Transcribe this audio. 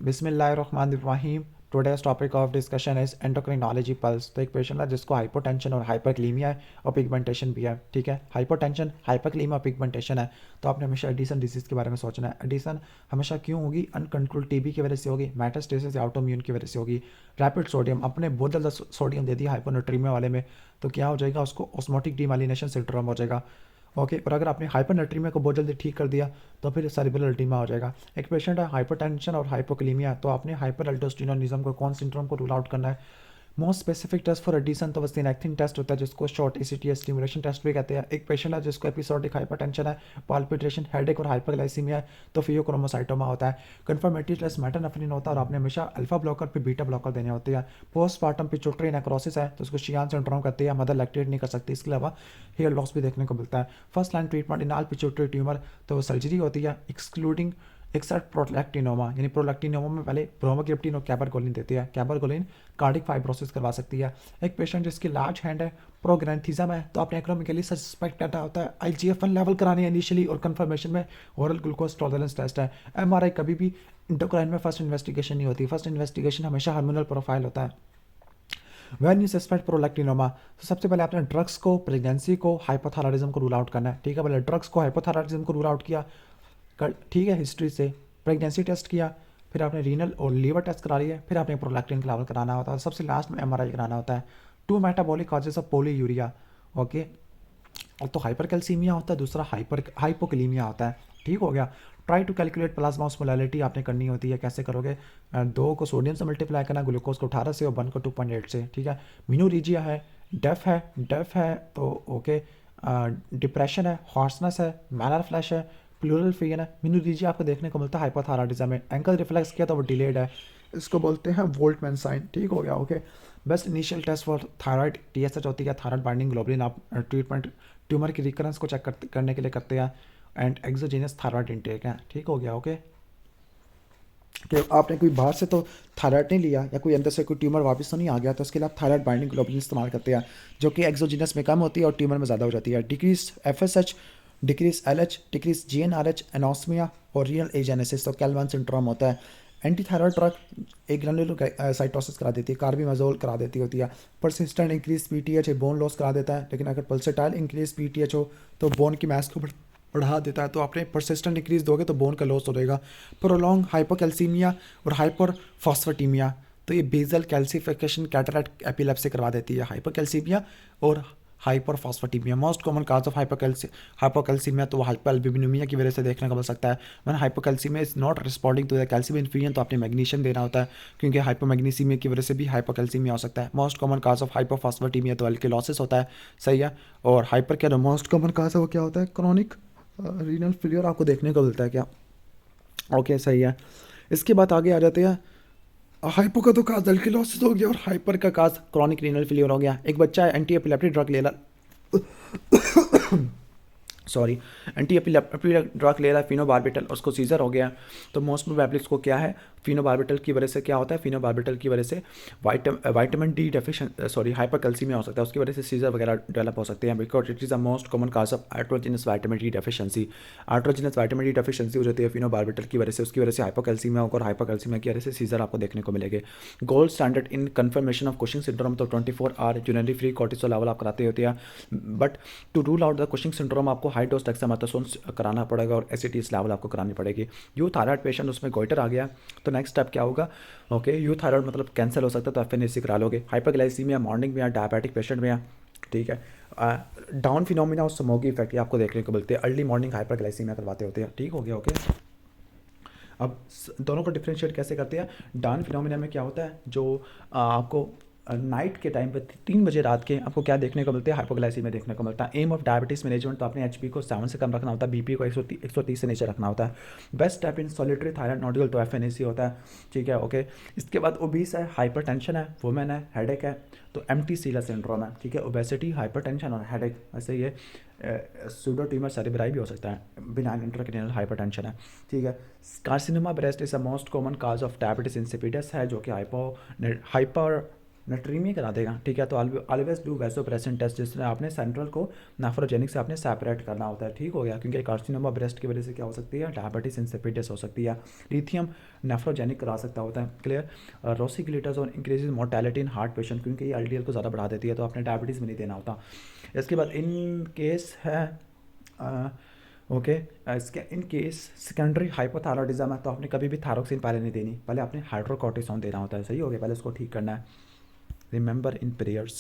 बिस्मिल्लाहिर्रहमानिर्रहीम। Today's topic of discussion is endocrinology pulse. तो एक पेशेंट है जिसको हाइपोटेंशन और हाइपरक्लीमिया है और पिगमेंटेशन भी है। ठीक है, हाइपोटेंशन, हाइपरक्लीमिया और पिगमेंटेशन है। तो आपने हमेशा एडिसन डिजीज़ के बारे में सोचना है। एडिसन हमेशा क्यों होगी? अनकंट्रोल टीबी की वजह से होगी, मेटास्टेसिस या ऑटोइम्यून की वजह से होगी। रैपिड सोडियम, अपने बहुत ज़्यादा सोडियम दे दिया हाइपोनेट्रीमिया वाले में, तो क्या हो जाएगा? उसको ऑस्मोटिक डीमाइलिनेशन सिंड्रोम हो जाएगा। ओके, और अगर आपने हाइपरनेट्रीमिया को बहुत जल्दी ठीक कर दिया तो फिर सेरिब्रल एडीमा हो जाएगा। एक पेशेंट है हाइपरटेंशन और हाइपोक्लीमिया, तो आपने हाइपर अल्डोस्टेरोनिज्म को, कौन सिंड्रोम को रूल आउट करना है। Most specific test for Addison तो वस्तीनैक्थिन टेस्ट होता है, जिसको शॉर्ट एसीटीएस स्टिमुलेशन टेस्ट भी कहते हैं। एक पेशेंट है जिसको एपिसोडिक हाइपरटेंशन है, पाल्पिटेशन, हेडेक और हाइपरग्लाइसीमिया है, तो फियोक्रोमोसाइटोमा होता है। कंफर्मेटरी टेस्ट मेटानेफ्रिन होता है और आपने हमेशा अल्फा ब्लॉकर पे बीटा ब्लॉकर देने होते हैं। पोस्टमार्टम पिट्यूटरी नेक्रोसिस है तो उसको शियान सिंड्रोम कहते हैं, मदर लैक्टेट नहीं कर सकती। इसके अलावा हेयर लॉस भी देखने को मिलता है। First line treatment in all pituitary tumour, तो सर्जरी होती है एक्सक्लूडिंग एक्सेप्ट प्रोलैक्टिनोमा, यानी प्रोलैक्टिनोमा में पहले ब्रोमोक्रिप्टिन और कैबरगोलिन देती है। कैबरगोलिन कार्डिक फाइब्रोसिस करवा सकती है। एक पेशेंट जिसकी लार्ज हैंड है, प्रोग्रेंथिज्म है, तो आपने एक्रोमिकली सस्पेक्ट करना होता है। IGF-1 लेवल करानी है इनिशियली, और कंफर्मेशन में ओरल ग्लूकोज टॉलरेंस टेस्ट है। MRI कभी भी इंडोक्राइन में फर्स्ट इन्वेस्टिगेशन नहीं होती। फर्स्ट इन्वेस्टिगेशन हमेशा हार्मोनल प्रोफाइल होता है। वैन यू सस्पेक्ट प्रोलैक्टिनोमा, तो सबसे पहले आपने ड्रग्स को, प्रेगनेंसी को, हाइपोथायराइडिज्म को रूल आउट करना है। ठीक है, पहले ड्रग्स को, हाइपोथायराइडिज्म को रूल आउट किया, ठीक है, हिस्ट्री से प्रेगनेंसी टेस्ट किया, फिर आपने रीनल और लीवर टेस्ट करा लिया, फिर आपने प्रोलैक्टिन का लेवल कराना होता है, सबसे लास्ट में MRI कराना होता है। Two metabolic causes of polyuria. Okay, और तो हाइपर कैल्सीमिया होता है, दूसरा हाइपोकलीमिया होता है। ठीक हो गया। Try to calculate plasma osmolarity आपने करनी होती है। कैसे करोगे? 2 को सोडियम से मल्टीप्लाई करना, ग्लूकोज को 18 से और 1 को 2.8 से। ठीक है, मिनोरीजिया है, डेफ है तो ओके, डिप्रेशन है, हॉर्सनेस है, मैलर फ्लैश है, प्लूरल फिगन है। मिनोरीजिया आपको देखने को मिलता है हाइपोथायराइडिज्म में। एंकल रिफ्लेक्स किया तो वो डिलेड है, इसको बोलते हैं वोल्टमैन साइन। ठीक हो गया। Okay, best initial test for thyroid TSH होती है, थायराइड बाइंडिंग ग्लोबुलिन। आप ट्रीटमेंट ट्यूमर की रिकरेंस को चेक करने के लिए करते हैं, एंड एक्सोजीनियस थायराइड इंटेक है। ठीक हो गया। ओके, कि आपने कोई बाहर से तो थायराइड नहीं लिया या कोई अंदर से कोई ट्यूमर वापस तो नहीं आ गया, तो उसके लिए आप थायराइड बाइंडिंग ग्लोबुलिन इस्तेमाल करते हैं, जो कि एक्सोजीनस में कम होती है और ट्यूमर में ज़्यादा हो जाती है। Decrease FSH, decrease LH, decrease GnRH, anosmia और रियल एजेनेसिस, तो कैलमान सिंड्रोम होता है। एंटी थायराइड ड्रग एक ग्रैन्युलर साइटोसिस करा देती है, कार्बिमाजोल करा देती होती है। Persistent increase PTH bone loss करा देता है, लेकिन अगर पल्सेटाइल इंक्रीज PTH हो तो बोन की मैस को बढ़ा देता है। तो आपने परसिस्टेंट इंक्रीज दोगे तो बोन का लॉस हो जाएगा। प्रोलॉन्ग हाइपोकैल्सीमिया और हाइपर फॉस्फेटीमिया, तो ये बेजल कैल्सिफिकेशन कैटरैक्ट एपिलेप्सी करवा देती है, हाइपोकैल्सीमिया और hyper phosphataemia. Most common cause of hypocalcaemia तो हाइपोएल्ब्यूमिनिया की वजह से देखने को मिल सकता है। When hypocalcaemia is not responding to the calcium infusion, तो आपने मैग्नीशियम देना होता है, क्योंकि हाइपोमैग्नीसीमिया की वजह से भी हाइपोकैल्सीमिया हो सकता है। मोस्ट कॉमन काज ऑफ हाइपोफॉस्फेटीमिया तो एल्किलोसिस होता है, सही है। और हाइपर क्या मोस्ट कॉमन काज है वो क्या होता है? क्रॉनिक रीनल फेलियर आपको देखने को मिलता है क्या? ओके, सही है। इसके बाद आगे आ जाते हैं। हाइपो का तो काज एल्किलोसिस हो गया और हाइपर का काज क्रॉनिक रीनल फेलियर हो गया। एक बच्चा है, एंटी एपिलेप्टिक ड्रग ले रहा, सॉरी, एंटी एपिलेप्टिक ड्रग ले रहा है फिनोबार्बिटल, उसको सीजर हो गया। तो मोस्ट प्रोबेबली उसको क्या है? फिनोबार्बिटल की वजह से क्या होता है? फिनोबार्बिटल की वजह से vitamin D deficient, sorry, hypercalcaemia हो सकता है, उसकी वजह से सीजर वगैरह डेवलप हो सकते हैं, because it is the most common cause of arthrogenous vitamin D deficiency. Arthrogenous vitamin D deficiency हो जाती है फिनोबार्बिटल की वजह से, उसकी वजह से हाइपोकैल्सीमिया होकर हाइपरकैल्सीमिया की वजह से सीजर आपको देखने को मिलेंगे। Gold standard in confirmation of Cushing syndrome, तो 24 hour urinary free cortisol level आप कराते होते हैं, but to rule out the Cushing syndrome आपको हाई डोज डेक्सामेथासोन कराना पड़ेगा और एसिटीज लेवल आपको करानी पड़ेगी। यू थायराइड पेशेंट, उसमें गोइटर आ गया, तो नेक्स्ट स्टेप क्या होगा? ओके, यू थायराइड मतलब कैंसर हो सकता है, तो FNAC करा लोगे। हाइपरग्लाइसीमिया मॉर्निंग में या डायबिटिक पेशेंट में, ठीक है। डाउन फिनोमिना और स्मोकी इफेक्ट ये आपको देखने को मिलते हैं, अर्ली मॉर्निंग हाइपरग्लाइसीमिया करवाते होते हैं। ठीक हो गया। ओके, अब दोनों को डिफ्रेंशिएट कैसे करते हैं? डाउन फिनोमिना में क्या होता है? जो आपको नाइट के टाइम पे 3 बजे रात के आपको क्या देखने को मिलते हैं? हाइपोग्लाइसीमिया देखने को मिलता है। एम ऑफ डायबिटीज़ मैनेजमेंट, तो अपने HP को 7 से कम रखना होता है, BP को 130 से नीचे रखना होता है। Best step in solitary thyroid nodule, तो FNAC होता है, ठीक है। ओके, इसके बाद ओबीस है, हाइपरटेंशन है, वुमेन है, हेडेक है, तो एम्प्टी सीलर सिंड्रोम है, ठीक है। ओबेसिटी, हाइपरटेंशन और हेडेक, ऐसे ये सूडो ट्यूमर सेरेब्राई भी हो सकता है, बिनाइन इंट्राक्रैनियल हाइपरटेंशन है, ठीक है। Carcinoma breast is the most common cause of diabetes insipidus है, जो कि हाइपर नट्रीमी करा देगा, ठीक है। तो ऑलवेज डू वैसोप्रेसिन टेस्ट, जिसमें आपने सेंट्रल को नेफ्रोजेनिक से आपने सेपरेट करना होता है, ठीक हो गया। क्योंकि कार्सिनोमा ब्रेस्ट की वजह से क्या हो सकती है, डायबिटीज इंसिपिडस हो सकती है। लिथियम नेफ्रोजेनिक करा सकता होता है, clear. Rosiglitazone increases mortality in heart patient, क्योंकि ये एलडीएल को ज़्यादा बढ़ा देती है, तो आपने डायबिटीज़ में नहीं देना होता। इसके बाद इन केस है ओके, इसके इन केस सेकेंडरी हाइपोथायरॉयडिज्म है, तो आपने कभी भी थायरोक्सिन पहले नहीं देनी, पहले आपने हाइड्रोकोर्टिसोन देना होता है, सही हो गया। पहले उसको ठीक करना है, रिमेंबर इन प्रेयर्स।